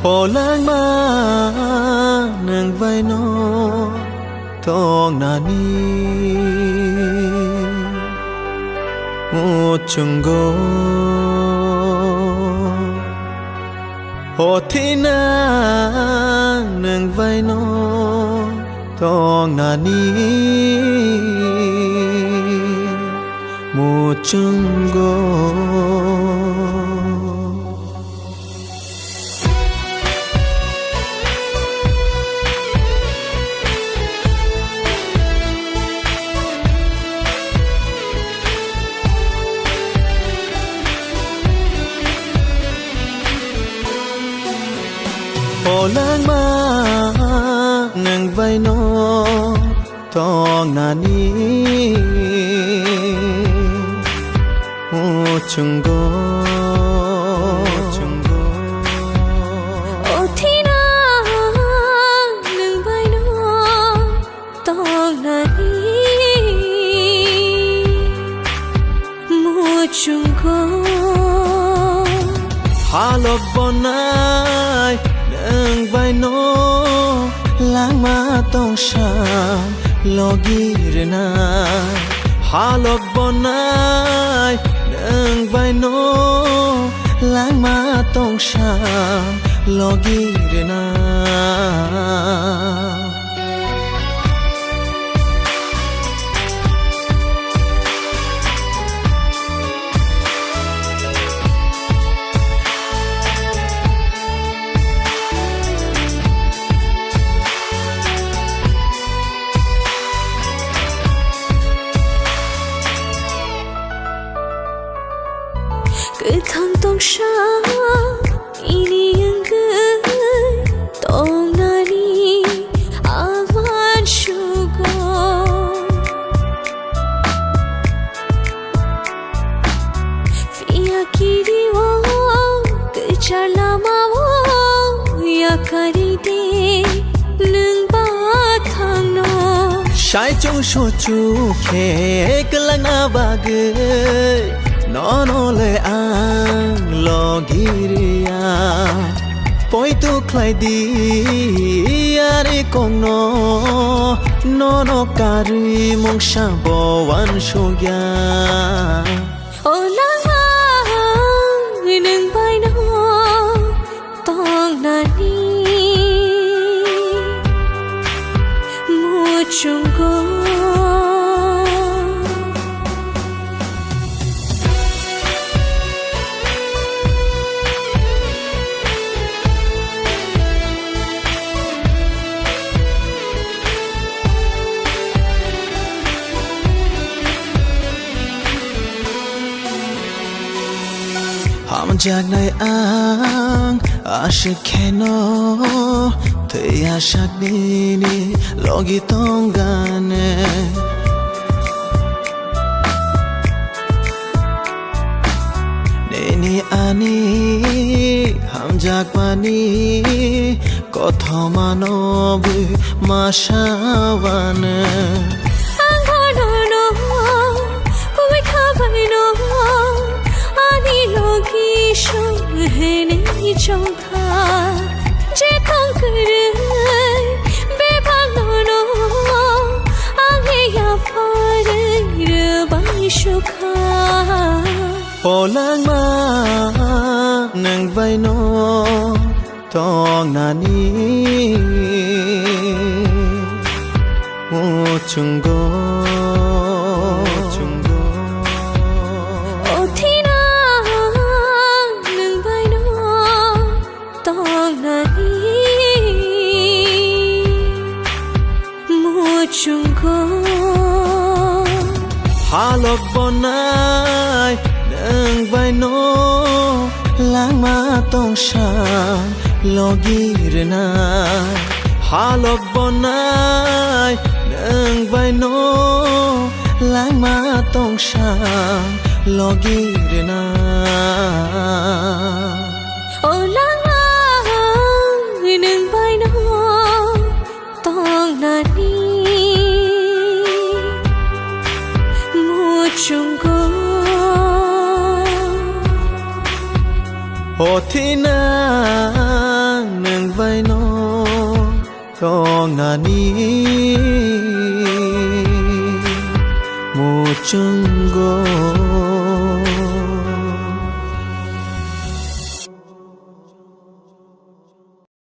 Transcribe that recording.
hồ lang ma nâng vai nó thong na ni một chung go hồ thi na nâng vai nó thong na ni một chung go hồ lang ma nâng vai nó thong na ni một chung go ô thi na nâng vai nó thong na ni một chung go hà lộc bon ai nâng vai nó lang ma tong sham logirna halok bonai nâng vai nó lang ma tong sham logirna cứ thăng tông sáng ini yang cứ tông nari avan sugo via kiri wo cứ charla ma wo ya kari de nâng ba thang no shai chung shu chu khe klang abage no no le ang logiria poi tu klai di ari kong no no kari mong sha bo wan shu ya ô lang ma nâng vai nó tong na ni một chung go ham jak nai ang ashik keno thei ashak ni logi tong gane neni ani ham jak pani kotha manobu mashawane trong tha che thang kare bebang no age ya fare re bai shukha hồ lang ma nâng vai nó thong na ni một chung go chung go halok bonai nâng vai nó lang ma tong sham logirna halok bonai nâng vai nó lang ma tong sham logirna ô lang ma nâng vai nó tong na ni một chung go hồ thi na to ngani một chân go